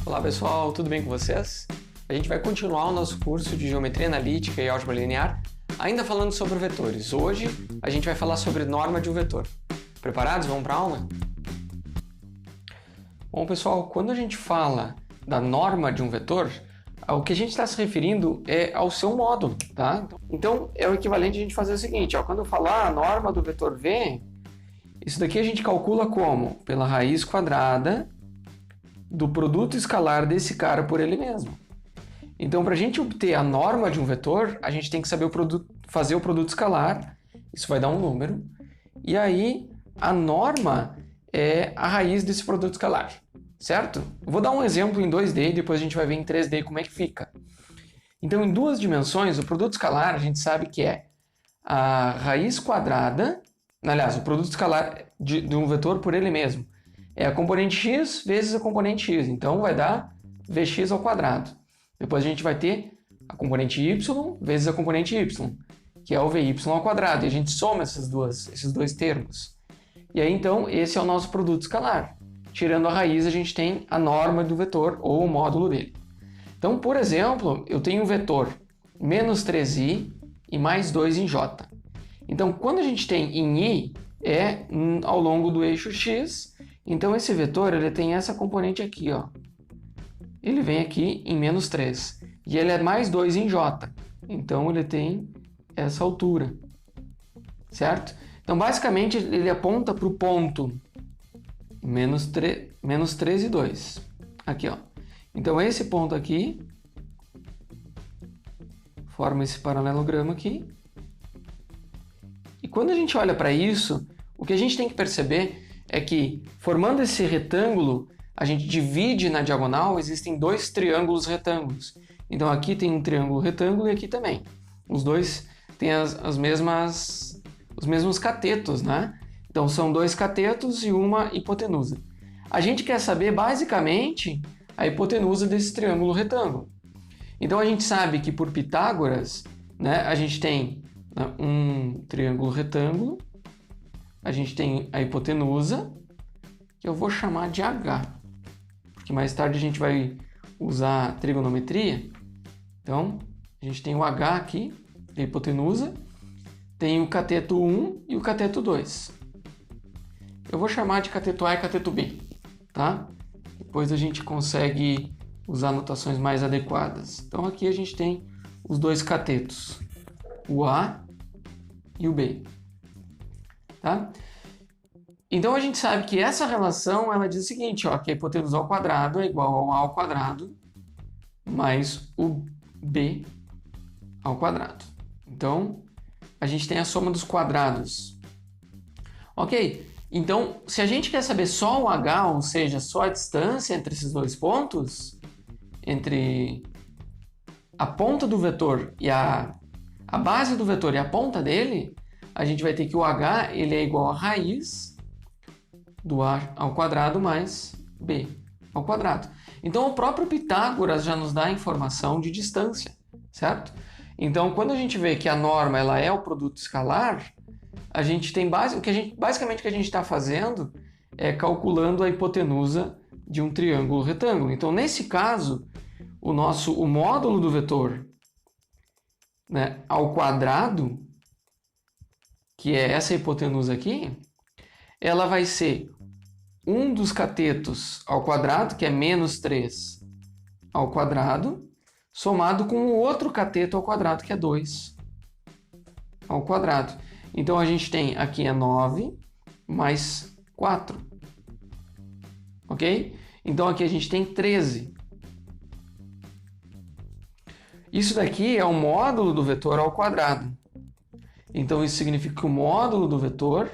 Olá pessoal, tudo bem com vocês? A gente vai continuar o nosso curso de Geometria Analítica e Álgebra Linear, ainda falando sobre vetores. Hoje a gente vai falar sobre norma de um vetor. Preparados? Vamos para a aula? Bom pessoal, quando a gente fala da norma de um vetor, o que a gente está se referindo é ao seu módulo, tá? Então é o equivalente a gente fazer o seguinte, quando eu falar a norma do vetor V, isso daqui a gente calcula como? Pela raiz quadrada do produto escalar desse cara por ele mesmo. Então, para a gente obter a norma de um vetor, a gente tem que saber fazer o produto escalar, isso vai dar um número, e aí a norma é a raiz desse produto escalar, certo? Eu vou dar um exemplo em 2D e depois a gente vai ver em 3D como é que fica. Então, em duas dimensões, o produto escalar a gente sabe que é a raiz quadrada, aliás, o produto escalar de um vetor por ele mesmo, é a componente x vezes a componente x, então vai dar vx ao quadrado. Depois a gente vai ter a componente y vezes a componente y, que é o vy ao quadrado, e a gente soma esses dois termos. E aí então esse é o nosso produto escalar. Tirando a raiz a gente tem a norma do vetor ou o módulo dele. Então, por exemplo, eu tenho um vetor menos 3i e mais 2 em j. Então, quando a gente tem em i, é ao longo do eixo x. Então, esse vetor ele tem essa componente aqui, ó. Ele vem aqui em menos 3. E ele é mais 2 em j. Então, ele tem essa altura. Certo? Então, basicamente, ele aponta para o ponto menos 3 e 2. Aqui, ó. Então, esse ponto aqui forma esse paralelogramo aqui. E quando a gente olha para isso, o que a gente tem que perceber é que, formando esse retângulo, a gente divide na diagonal, existem dois triângulos retângulos. Então aqui tem um triângulo retângulo e aqui também. Os dois têm os mesmos catetos, né? Então são dois catetos e uma hipotenusa. A gente quer saber, basicamente, a hipotenusa desse triângulo retângulo. Então a gente sabe que por Pitágoras, né, a gente tem um triângulo retângulo, a gente tem a hipotenusa, que eu vou chamar de H, porque mais tarde a gente vai usar trigonometria. Então, a gente tem o H aqui, a hipotenusa, tem o cateto 1 e o cateto 2. Eu vou chamar de cateto A e cateto B, tá? Depois a gente consegue usar notações mais adequadas. Então, aqui a gente tem os dois catetos, o A e o B. Tá? Então a gente sabe que essa relação ela diz o seguinte, ó, que a hipotenusa ao quadrado é igual ao A ao quadrado mais o B ao quadrado. Então a gente tem a soma dos quadrados. Ok? Então se a gente quer saber só o H, ou seja, só a distância entre esses dois pontos, entre a ponta do vetor e a base do vetor e a ponta dele, a gente vai ter que o H ele é igual a raiz do A ao quadrado mais B ao quadrado. Então o próprio Pitágoras já nos dá a informação de distância, certo? Então quando a gente vê que a norma ela é o produto escalar, a gente tem basicamente o que a gente está fazendo é calculando a hipotenusa de um triângulo retângulo. Então nesse caso o módulo do vetor, né, ao quadrado, que é essa hipotenusa aqui, ela vai ser um dos catetos ao quadrado, que é menos 3 ao quadrado, somado com o outro cateto ao quadrado, que é 2 ao quadrado. Então a gente tem aqui 9 mais 4. Ok? Então aqui a gente tem 13. Isso daqui é o módulo do vetor ao quadrado. Então isso significa que o módulo do vetor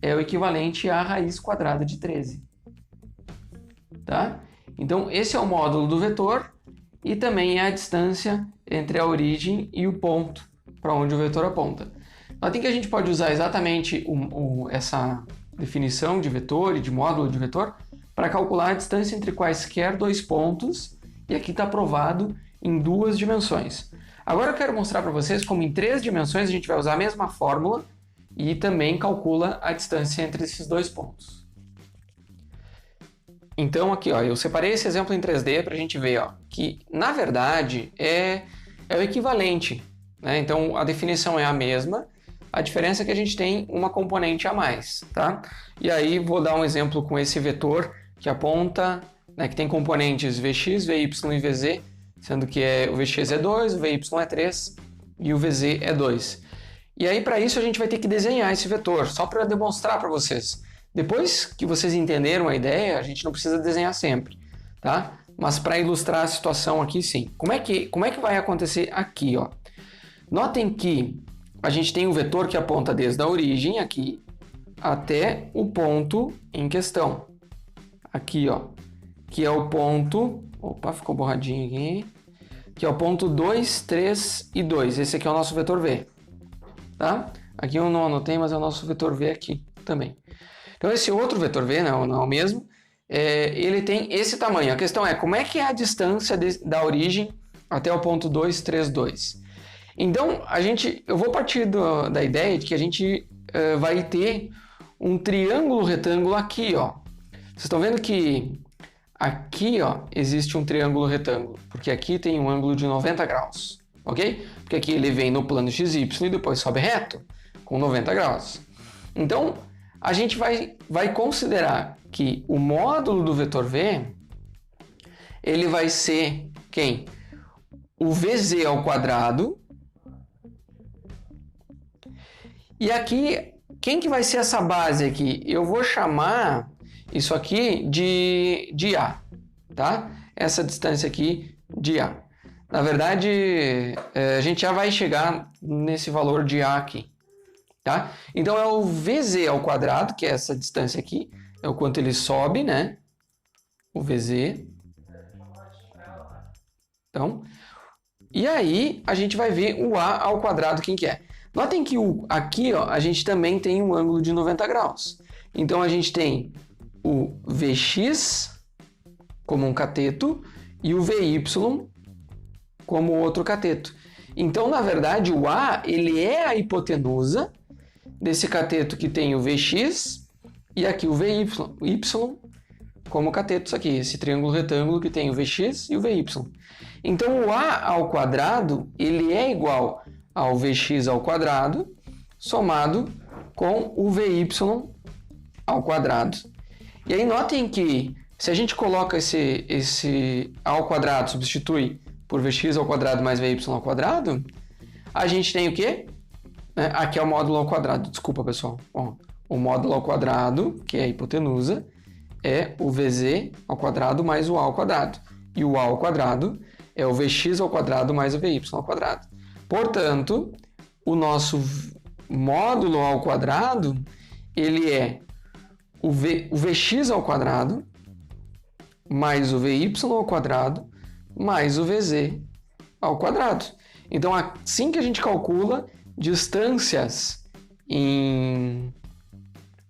é o equivalente à raiz quadrada de 13. Tá? Então esse é o módulo do vetor e também é a distância entre a origem e o ponto para onde o vetor aponta. Notem que a gente pode usar exatamente essa definição de vetor e de módulo de vetor para calcular a distância entre quaisquer dois pontos, e aqui está provado em duas dimensões. Agora eu quero mostrar para vocês como em 3 dimensões a gente vai usar a mesma fórmula e também calcula a distância entre esses dois pontos. Então aqui, ó, eu separei esse exemplo em 3D para a gente ver, ó, que na verdade é o equivalente, né? Então a definição é a mesma, a diferença é que a gente tem uma componente a mais, tá? E aí vou dar um exemplo com esse vetor que aponta, né, que tem componentes Vx, Vy e Vz, sendo que o Vx é 2, o Vy é 3 e o Vz é 2. E aí para isso a gente vai ter que desenhar esse vetor, só para demonstrar para vocês. Depois que vocês entenderam a ideia, a gente não precisa desenhar sempre, tá? Mas para ilustrar a situação aqui, sim. Como é que vai acontecer aqui, ó? Notem que a gente tem um vetor que aponta desde a origem aqui até o ponto em questão. Aqui, ó, que é o ponto... Opa, ficou borradinho aqui. Que é o ponto 2, 3 e 2. Esse aqui é o nosso vetor V, tá? Aqui eu não anotei, mas é o nosso vetor V aqui também. Então esse outro vetor V, não é o mesmo, ele tem esse tamanho. A questão é como é que é a distância da origem até o ponto 2, 3, 2. Então eu vou partir da ideia de que a gente vai ter um triângulo retângulo aqui, ó. Vocês estão vendo que aqui, ó, existe um triângulo retângulo, porque aqui tem um ângulo de 90 graus, ok? Porque aqui ele vem no plano XY e depois sobe reto, com 90 graus. Então, a gente vai considerar que o módulo do vetor V, ele vai ser quem? O Vz ao quadrado. E aqui, quem que vai ser essa base aqui? Eu vou chamar isso aqui de A, tá? Essa distância aqui de A. Na verdade, a gente já vai chegar nesse valor de A aqui. Tá? Então é o Vz ao quadrado, que é essa distância aqui, é o quanto ele sobe, né? O Vz. Então, e aí a gente vai ver o A ao quadrado, quem que é. Notem que aqui, ó, a gente também tem um ângulo de 90 graus. Então a gente tem o Vx como um cateto e o Vy como outro cateto. Então, na verdade, o A ele é a hipotenusa desse cateto que tem o Vx e aqui o Vy como catetos aqui, esse triângulo retângulo que tem o Vx e o Vy. Então o A ao quadrado ele é igual ao Vx ao quadrado somado com o Vy ao quadrado. E aí notem que se a gente coloca esse A ao quadrado, substitui por Vx ao quadrado mais Vy ao quadrado, a gente tem o quê? Aqui é o módulo ao quadrado, desculpa pessoal. Ó, o módulo ao quadrado, que é a hipotenusa, é o Vz ao quadrado mais o A ao quadrado. E o A ao quadrado é o Vx ao quadrado mais o Vy ao quadrado. Portanto, o nosso módulo ao quadrado, ele é o Vx ao quadrado mais o Vy ao quadrado mais o Vz ao quadrado. Então, assim que a gente calcula distâncias em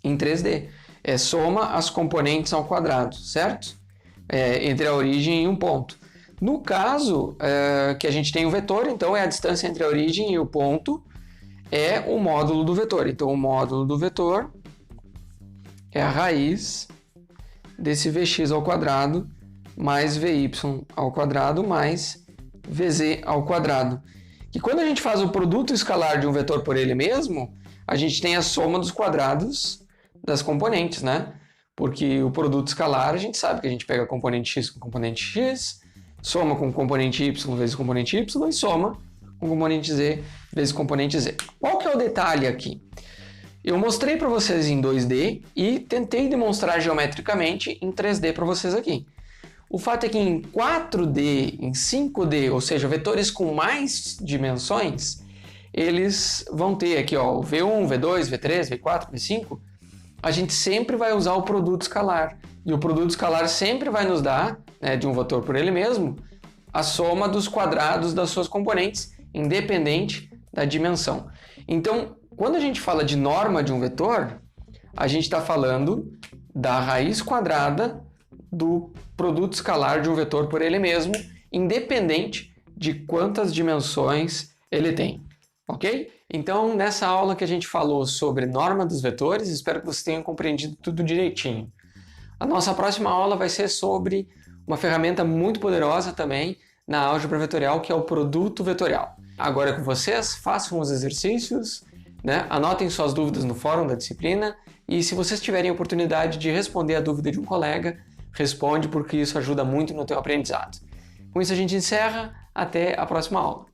3D. Soma as componentes ao quadrado, certo? Entre a origem e um ponto. No caso que a gente tem o vetor, então é a distância entre a origem e o ponto, é o módulo do vetor. Então o módulo do vetor é a raiz desse Vx ao quadrado mais Vy ao quadrado mais Vz ao quadrado. E quando a gente faz o produto escalar de um vetor por ele mesmo, a gente tem a soma dos quadrados das componentes, né? Porque o produto escalar, a gente sabe que a gente pega componente x com componente x, soma com componente y vezes componente y e soma com componente z vezes componente z. Qual que é o detalhe aqui? Eu mostrei para vocês em 2D e tentei demonstrar geometricamente em 3D para vocês aqui. O fato é que em 4D, em 5D, ou seja, vetores com mais dimensões, eles vão ter aqui ó, o V1, V2, V3, V4, V5, a gente sempre vai usar o produto escalar. E o produto escalar sempre vai nos dar, né, de um vetor por ele mesmo, a soma dos quadrados das suas componentes, independente da dimensão. Então, quando a gente fala de norma de um vetor, a gente está falando da raiz quadrada do produto escalar de um vetor por ele mesmo, independente de quantas dimensões ele tem, ok? Então, nessa aula que a gente falou sobre norma dos vetores, espero que vocês tenham compreendido tudo direitinho. A nossa próxima aula vai ser sobre uma ferramenta muito poderosa também na álgebra vetorial, que é o produto vetorial. Agora é com vocês, façam os exercícios, né? Anotem suas dúvidas no fórum da disciplina e se vocês tiverem a oportunidade de responder a dúvida de um colega, responde porque isso ajuda muito no teu aprendizado. Com isso a gente encerra, até a próxima aula.